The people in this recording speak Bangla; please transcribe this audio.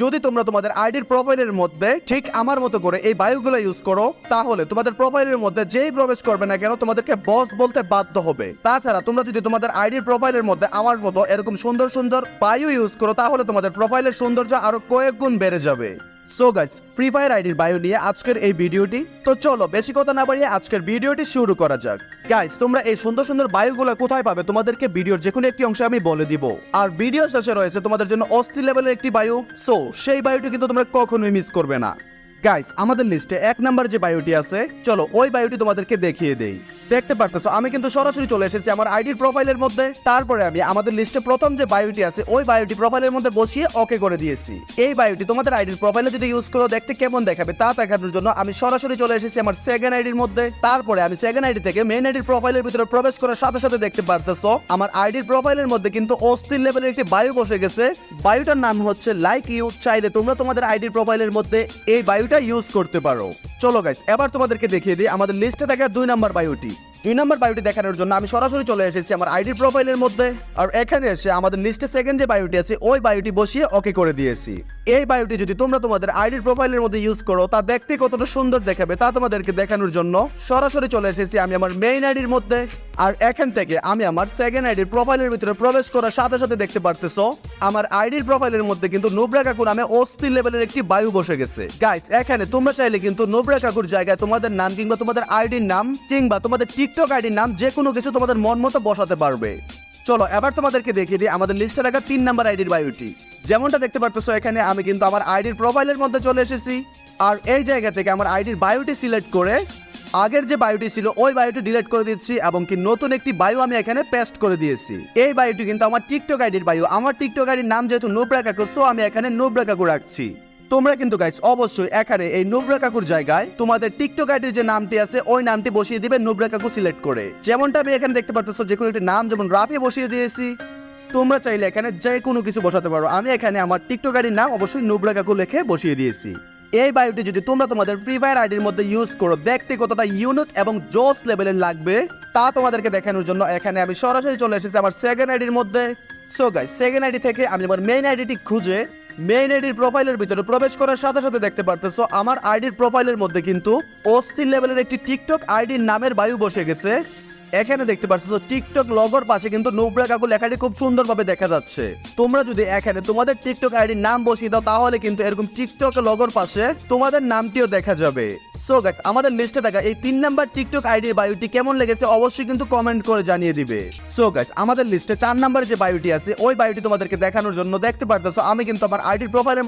যদি তোমরা তোমাদের আইডির প্রোফাইলের মধ্যে ঠিক আমার মতো করে এই বায়োগুলো ইউজ করো, তাহলে তোমাদের প্রোফাইলের মধ্যে যেই প্রবেশ করবে না কেন তোমাদেরকে বস বলতে বাধ্য হবে। তাছাড়া তোমরা যদি তোমাদের আইডির প্রোফাইলের মধ্যে আমার মতো এরকম সুন্দর সুন্দর বায়ো ইউজ করো, তাহলে তোমাদের প্রোফাইলের সৌন্দর্য আরো কয়েক গুণ বেড়ে যাবে। সো গাইস, ফ্রি ফায়ার আইডির বায়ো নিয়ে আজকের এই ভিডিওটি। তো চলো বেশি কথা না বাড়িয়ে আজকের ভিডিওটি শুরু করা যাক। গাইস, তোমরা এই সুন্দর সুন্দর বায়োগুলো কোথায় পাবে তোমাদেরকে ভিডিওর যে কোনো একটি অংশে আমি বলে দিব। আর ভিডিও শেষে রয়েছে তোমাদের জন্য অস্থির লেভেলের একটি বায়ো। সো সেই বায়োটি কিন্তু তোমরা কখনোই মিস করবে না। গাইস, আমাদের লিস্টে 1 নাম্বার যে বায়োটি আছে, চলো ওই বায়োটি তোমাদেরকে দেখিয়ে দেই। দেখতে পারতেছো আমি কিন্তু সরাসরি চলে এসেছি আমার আইডির প্রোফাইলের মধ্যে। তারপরে আমি আমাদের লিস্টে প্রথম যে বায়োটি আছে ওই বায়োটি প্রোফাইলের মধ্যে বসিয়ে ওকে করে দিয়েছি। এই বায়োটি তোমাদের আইডির প্রোফাইলে যদি ইউজ করো দেখতে কেমন দেখাবে তা দেখানোর জন্য আমি সরাসরি চলে এসেছি আমার সেকেন্ড আইডির মধ্যে। তারপরে আমি সেকেন্ড আইডি থেকে মেইন আইডির প্রোফাইলের ভিতরে প্রবেশ করার সাথে সাথে দেখতে পারতেছো আমার আইডির প্রোফাইলের মধ্যে কিন্তু অস্থির লেভেলের একটি বায়ো বসে গেছে। বায়োটার নাম হচ্ছে লাইক ইউ। চাইলে তোমরা তোমাদের আইডির প্রোফাইলের মধ্যে এই বায়োটা ইউজ করতে পারো। চলো গাইস, এবার তোমাদেরকে দেখিয়ে দিই আমাদের লিস্টে থাকা 2 নাম্বার বায়োটি। 2 নাম্বার বায়োটি দেখানোর জন্য আমি সরাসরি চলে এসেছি আমার আইডির প্রোফাইলের মধ্যে। আর এখানে এসে আমাদের লিস্টে সেকেন্ড যে বায়োটি আছে ওই বায়োটি বসিয়ে ওকে করে দিয়েছি। এই বায়োটি যদি তোমরা তোমাদের আইডির প্রোফাইলের মধ্যে ইউজ করো তা দেখতে কতটা সুন্দর দেখাবে তা তোমাদেরকে দেখানোর জন্য সরাসরি চলে এসেছি আমি আমার মেইন আইডির মধ্যে। আর এখান থেকে আমি আমার সেকেন্ড আইডির প্রোফাইলের ভিতরে প্রবেশ করার সাথে সাথে দেখতে পারতেছো আমার আইডির প্রোফাইলের মধ্যে কিন্তু নুবরা কাকুর নামে অস্থির লেভেলের একটি বায়ু বসে গেছে। গাইস, এখানে তোমরা চাইলে কিন্তু নুবরা কাকুর জায়গায় তোমাদের নাম কিংবা তোমাদের আইডির নাম কিংবা তোমাদের টিকটক আইডির নাম যে কোনো কিছু তোমাদের মন মতো বসাতে পারবে। চলো এবার তোমাদেরকে দেখিয়ে দিই আমাদের লিস্টে রাখা 3 নাম্বার আইডির বায়োটি। যেমনটা দেখতে পারতেছো এখানে আমি কিন্তু আমার আইডির প্রোফাইলের মধ্যে চলে এসেছি। আর এই জায়গা থেকে আমার আইডির বায়োটি সিলেক্ট করে আগের যে বায়োটি ছিল ওই বায়োটি ডিলিট করে দিচ্ছি এবং কি নতুন একটি বায়ো আমি এখানে পেস্ট করে দিয়েছি। এই বায়োটি কিন্তু আমার টিকটক আইডির বায়ো। আমার টিকটক আইডির নাম যেহেতু নুবরা কাকু, সো আমি এখানে নুবরা কাকু রাখছি। তোমরা কিন্তু গাইস অবশ্যই এখানে এই নুবরা কাকুর জায়গায় তোমাদের টিকটক আইডির যে নামটি আছে ওই নামটি বসিয়ে দিবে নুবরা কাকু সিলেক্ট করে। যেমনটা আমি এখানে দেখতে পারতেছো যে কোনো একটি নাম যেমন রাফি বসিয়ে দিয়েছি। তোমরা চাইলে এখানে যে কোনো কিছু বসাতে পারো। আমি এখানে আমার টিকটক আইডির নাম অবশ্যই নুবরা কাকু লিখে বসিয়ে দিয়েছি। এই বায়োটি যদি তোমরা তোমাদের ফ্রি ফায়ার আইডির মধ্যে ইউজ করো দেখতে কতটা ইউনিক এবং জোস লেভেলের লাগবে তা তোমাদেরকে দেখানোর জন্য এখানে আমি সরাসরি চলে এসেছি আমার সেকেন্ড আইডির মধ্যে। সো গাইস, সেকেন্ড আইডি থেকে আমি আমার মেইন আইডিটি খুঁজে মেইন আইডির প্রোফাইলের ভিতরে প্রবেশ করার সাথে সাথে দেখতে পারতেছো আমার আইডির প্রোফাইলের মধ্যে কিন্তু অস্থির লেভেলের একটি টিকটক আইডির নামের বায়ু বসে গেছে। এখানে দেখতে পাচ্ছ টিকটক লগোর পাশে কিন্তু নুবরা কাকু লেখাটি খুব সুন্দরভাবে দেখা যাচ্ছে। তোমরা যদি এখানে তোমাদের টিকটক আইডির নাম বসিয়ে দাও তাহলে কিন্তু এরকম টিকটক লগোর পাশে তোমাদের নামটিও দেখা যাবে। সো গাইস, আমাদের লিস্টে থাকা এই 3 নাম্বার টিকটক আইডির বায়োটি কেমন লেগেছে অবশ্যই কিন্তু কমেন্ট করে জানিয়ে দিবে। সো গাইস, আমাদের লিস্টে 4 নাম্বার যে বায়োটি আছে ওই বায়োটি তোমাদেরকে দেখানোর জন্য দেখতে পারতেছো আমি কিন্তু আমার আইডির প্রোফাইলের